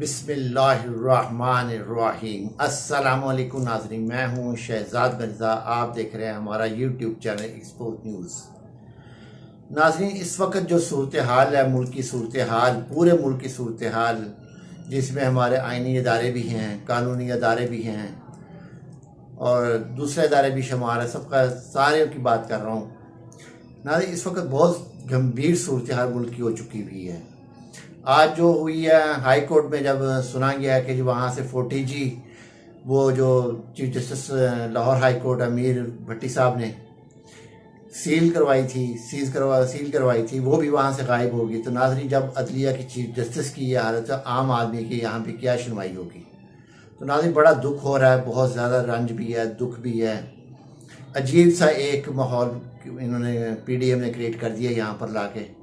बिस्मिल्लाहिर्रहमानिर्रहीम। अस्सलामुअलैकुम नाज़रीन, मैं हूँ शहजाद मिर्ज़ा। आप देख रहे हैं हमारा यूट्यूब चैनल एक्सपोर्ट न्यूज़। नाज़रीन, इस वक्त जो सूरत हाल है, मुल्क की सूरत हाल, पूरे मुल्क की सूरत हाल, जिसमें हमारे आइनी इदारे भी हैं, कानूनी इदारे भी हैं और दूसरे इदारे भी शुमार है, सबका सारे की बात कर रहा हूँ। नाज़रीन, इस वक्त बहुत गंभीर सूरत हाल मुल्क की हो चुकी हुई है। आज जो हुई है हाई कोर्ट में, जब सुना गया कि जो वहाँ से 40G वो जो chief justice Lahore high court अमीर भट्टी साहब ने सील करवाई थी, वो भी वहाँ से गायब होगी। तो नाज़रीन, जब अदलिया की चीफ जस्टिस की ये हालत है, आम आदमी की यहाँ पे क्या सुनवाई होगी। तो नाज़रीन, बड़ा दुख हो रहा है, बहुत ज़्यादा रंज भी है, दुख भी है। अजीब सा एक माहौल इन्होंने PDM ने क्रिएट कर दिया यहाँ पर ला के।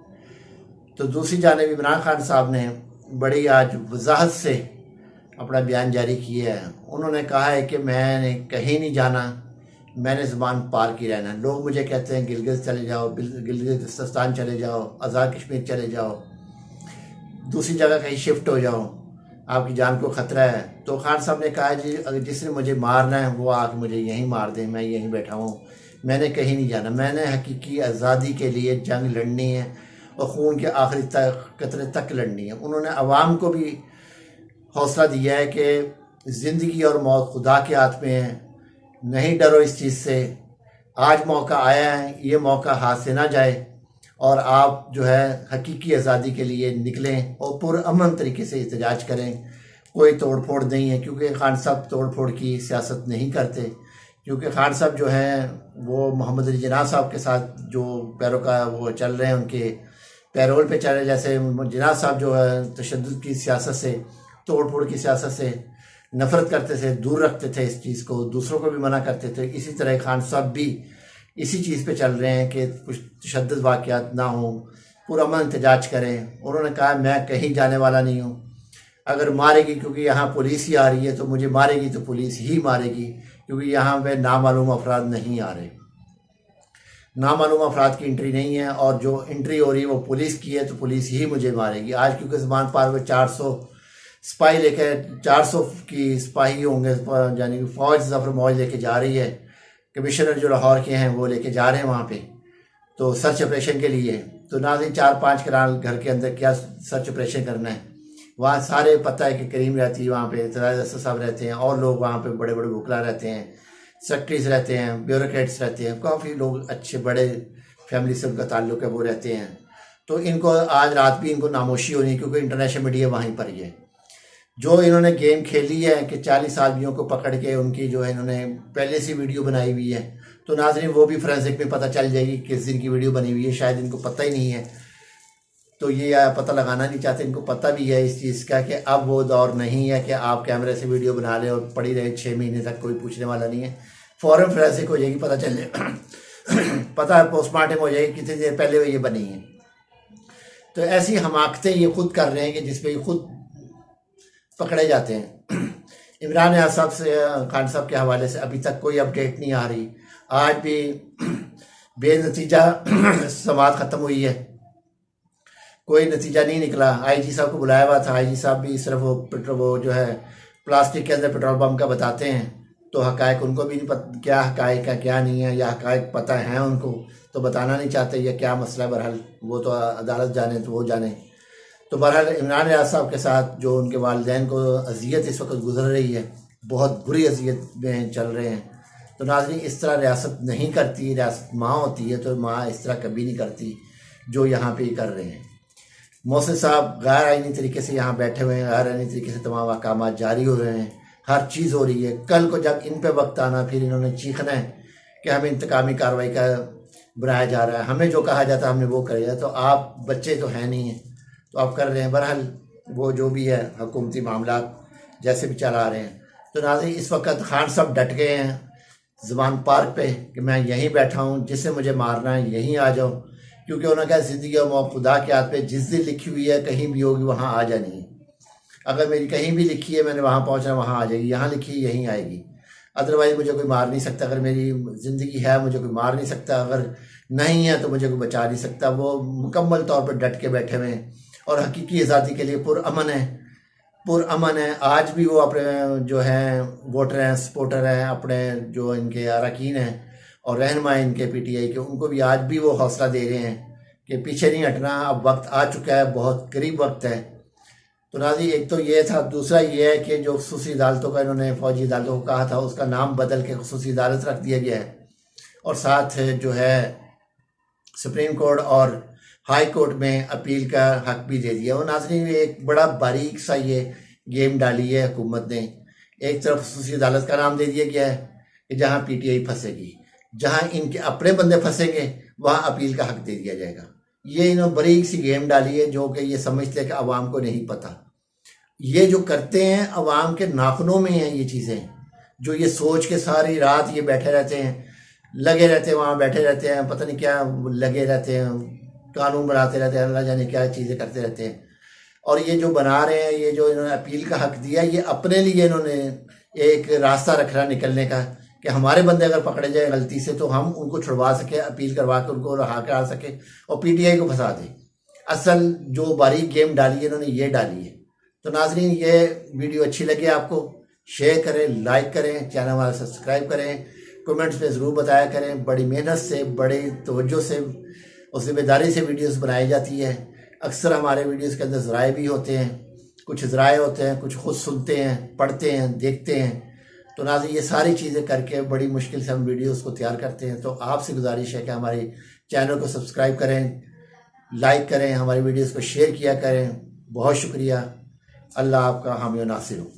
तो दूसरी जानिब इमरान खान साहब ने बड़ी आज वजाहत से अपना बयान जारी किया है। उन्होंने कहा है कि मैंने कहीं नहीं जाना, मैंने ज़ुबान पार की रहना। लोग मुझे कहते हैं गिलगित चले जाओ, गिलगिस्तान चले जाओ, आज़ाद कश्मीर चले जाओ, दूसरी जगह कहीं शिफ्ट हो जाओ, आपकी जान को ख़तरा है। तो खान साहब ने कहा जी, अगर जिसने मुझे मारना है वो आके मुझे यहीं मार दे, मैं यहीं बैठा हूँ, मैंने कहीं नहीं जाना। मैंने हकीकी आज़ादी के लिए जंग लड़नी है और खून के आखिरी कतरे तक लड़नी है। उन्होंने अवाम को भी हौसला दिया है कि ज़िंदगी और मौत खुदा के हाथ में है, नहीं डरो इस चीज़ से। आज मौका आया है, ये मौका हाथ से ना जाए और आप जो है हकीकी आज़ादी के लिए निकलें और पुरअमन तरीके से एहतजाज करें। कोई तोड़ फोड़ नहीं है, क्योंकि खान साहब तोड़ फोड़ की सियासत नहीं करते। क्योंकि खान साहब जो हैं वो मोहम्मद अली जिन्ना साहब के साथ जो पैरोकार वो चल रहे हैं, उनके पैरोल पे चल रहे। जैसे जिन्ना साहब जो है तशद्दुद की सियासत से, तोड़ फोड़ की सियासत से नफ़रत करते थे, दूर रखते थे इस चीज़ को, दूसरों को भी मना करते थे। इसी तरह खान साहब भी इसी चीज़ पे चल रहे हैं कि कुछ तशद्दुद वाक़यात ना हो, पुरअमन एहतजाज करें। उन्होंने कहा मैं कहीं जाने वाला नहीं हूँ, अगर मारेगी, क्योंकि यहाँ पुलिस ही आ रही है, तो मुझे मारेगी तो पुलिस ही मारेगी, क्योंकि यहाँ पे नामालूम अफराद नहीं आ रहे, नामालूम अफराद की एंट्री नहीं है, और जो एंट्री हो रही है वो पुलिस की है, तो पुलिस ही मुझे मारेगी। आज क्योंकि ज़बान पार में 400 सिपाही लेके 400 की सिपाही होंगे, यानी कि फ़ौज ज़फ़र मौज लेके जा रही है। कमिश्नर जो लाहौर के हैं वो लेके जा रहे हैं वहाँ पे, तो सर्च ऑपरेशन के लिए। तो नाज़रीन, 4-5 कनाल घर के अंदर क्या सर्च ऑपरेशन करना है। वहाँ सारे पता है कि करीम रहती है, वहाँ पे तराज साहब रहते हैं, और लोग वहाँ पे बड़े बड़े वकला रहते हैं, सेक्रेटरीज रहते हैं, ब्यूरोक्रेट्स रहते हैं, काफ़ी लोग अच्छे बड़े फैमिली से उनका ताल्लुक़ है, वो रहते हैं। तो इनको आज रात भी इनको नामोशी होनी है, क्योंकि इंटरनेशनल मीडिया वहीं पर ही है। जो इन्होंने गेम खेली है कि 40 आदमियों को पकड़ के उनकी जो है इन्होंने पहले से वीडियो बनाई हुई है, तो नाज़रीन वो भी फोरेंसिक में पता चल जाएगी किस दिन की वीडियो बनी हुई है। शायद इनको पता ही नहीं है, तो ये पता लगाना नहीं चाहते। इनको पता भी है इस चीज़ का कि अब वो दौर नहीं है कि आप कैमरे से वीडियो बना लें और पड़ी रहे 6 महीने तक, कोई पूछने वाला नहीं है। फ़ौरन फोरेंसिक हो जाएगी, पता चल जाए पता पोस्टमार्टम हो जाएगी कितनी देर पहले ये बनी है। तो ऐसी हमाकतें ये खुद कर रहे हैं कि जिसपे ये खुद पकड़े जाते हैं। इमरान साहब से, खान साहब के हवाले से अभी तक कोई अपडेट नहीं आ रही। आज भी बेनतीजा समाअत ख़त्म हुई है, कोई नतीजा नहीं निकला। IG साहब को बुलाया हुआ था, IG साहब भी सिर्फ वो जो है प्लास्टिक के अंदर पेट्रोल पम्प का बताते हैं, तो हकायक उनको भी नहीं पता क्या हकायक है क्या नहीं है, या हकायक पता है उनको तो बताना नहीं चाहते, या क्या मसला है। बहरहाल वो तो अदालत जाने, तो वो जाने। तो बहरहाल इमरान रियाज साहब के साथ जो उनके वालिदैन को अजियत इस वक्त गुजर रही है, बहुत बुरी अजियत में चल रहे हैं। तो नाज़रीन, इस तरह रियासत नहीं करती, रियासत माँ होती है, तो माँ इस तरह कभी नहीं करती जो यहाँ पे कर रहे हैं। मोहसिन साहब गैर आइनी तरीके से यहाँ बैठे हुए हैं, गैर आइनी तरीके से तमाम अहकाम जारी हो रहे हैं, हर चीज़ हो रही है। कल को जब इन पे वक्त आना, फिर इन्होंने चीखना है कि हमें इंतकामी कार्रवाई का बनाया जा रहा है, हमें जो कहा जाता है हमने वो कर दिया। तो आप बच्चे तो हैं नहीं हैं, तो आप कर रहे हैं। बहरहाल वो जो भी है हुकूमती मामला जैसे भी चला रहे हैं। तो नाज़रीन, इस वक्त खान साहब डट गए हैं ज़ुबान पार्क पे कि मैं यहीं बैठा हूँ, जिससे मुझे मारना है यहीं आ जाओ। क्योंकि उन्होंने कहा ज़िंदगी और मौत खुदा के हाथ पे, जिस दिन लिखी हुई है कहीं भी होगी वहाँ आ जानी है। अगर मेरी कहीं भी लिखी है मैंने वहाँ पहुँचना, वहाँ आ जाएगी, यहाँ लिखी है यहीं आएगी। अदरवाइज़ मुझे कोई मार नहीं सकता। अगर मेरी ज़िंदगी है मुझे कोई मार नहीं सकता, अगर नहीं है तो मुझे कोई बचा नहीं सकता। वो मुकम्मल तौर पर डट के बैठे हुए हैं और हकीकी आज़ादी के लिए पुरअमन है। पुरअमन है। आज भी वो अपने जो हैं वोटर हैं, सपोर्टर हैं, अपने जो इनके अरकान हैं और रहनुमा इनके पीटीआई के, उनको भी आज भी वो हौसला दे रहे हैं कि पीछे नहीं हटना, अब वक्त आ चुका है, बहुत करीब वक्त है। तो नाज़रीन एक तो ये था, दूसरा ये है कि जो खुसूसी अदालतों का इन्होंने फौजी अदालतों को कहा था उसका नाम बदल के खुसूसी अदालत रख दिया गया है और साथ जो है सुप्रीम कोर्ट और हाई कोर्ट में अपील का हक भी दे दिया। और नाज़रीन एक बड़ा बारीक सा ये गेम डाली है हुकूमत ने। एक तरफ खुसूसी अदालत का नाम दे दिया गया है कि जहाँ पीटीआई फंसेगी, जहाँ इनके अपने बंदे फंसेंगे वहाँ अपील का हक दे दिया जाएगा। ये इन्होंने बारीक सी गेम डाली है जो कि ये समझते हैं कि अवाम को नहीं पता। ये जो करते हैं अवाम के नाखूनों में हैं ये चीज़ें, जो ये सोच के सारी रात ये बैठे रहते हैं, लगे रहते हैं, वहाँ बैठे रहते हैं, पता नहीं क्या लगे रहते हैं, कानून बनाते रहते हैं, अल्लाह जाने क्या चीज़ें करते रहते हैं। और ये जो बना रहे हैं, ये जो इन्होंने अपील का हक दिया, ये अपने लिए इन्होंने एक रास्ता रख रहा निकलने का कि हमारे बंदे अगर पकड़े जाए गलती से तो हम उनको छुड़वा सके, अपील करवा के उनको रहा करा सके और पीटीआई को फंसा दें। असल जो बारीक गेम डाली है इन्होंने ये डाली है। तो नाजरीन ये वीडियो अच्छी लगे आपको शेयर करें, लाइक करें, चैनल हमारा सब्सक्राइब करें, कमेंट्स में ज़रूर बताया करें। बड़ी मेहनत से, बड़ी तवज्जो से और ज़िम्मेदारी से वीडियोस बनाई जाती है। अक्सर हमारे वीडियोस के अंदर ज़राए भी होते हैं, कुछ ज़राए होते हैं, कुछ खुद सुनते हैं, पढ़ते हैं, देखते हैं। तो नाज़रीन ये सारी चीज़ें करके बड़ी मुश्किल से हम वीडियोस को तैयार करते हैं। तो आपसे गुजारिश है कि हमारे चैनल को सब्सक्राइब करें, लाइक करें, हमारी वीडियोस को शेयर किया करें। बहुत शुक्रिया। अल्लाह आपका हामी व नासिर हो।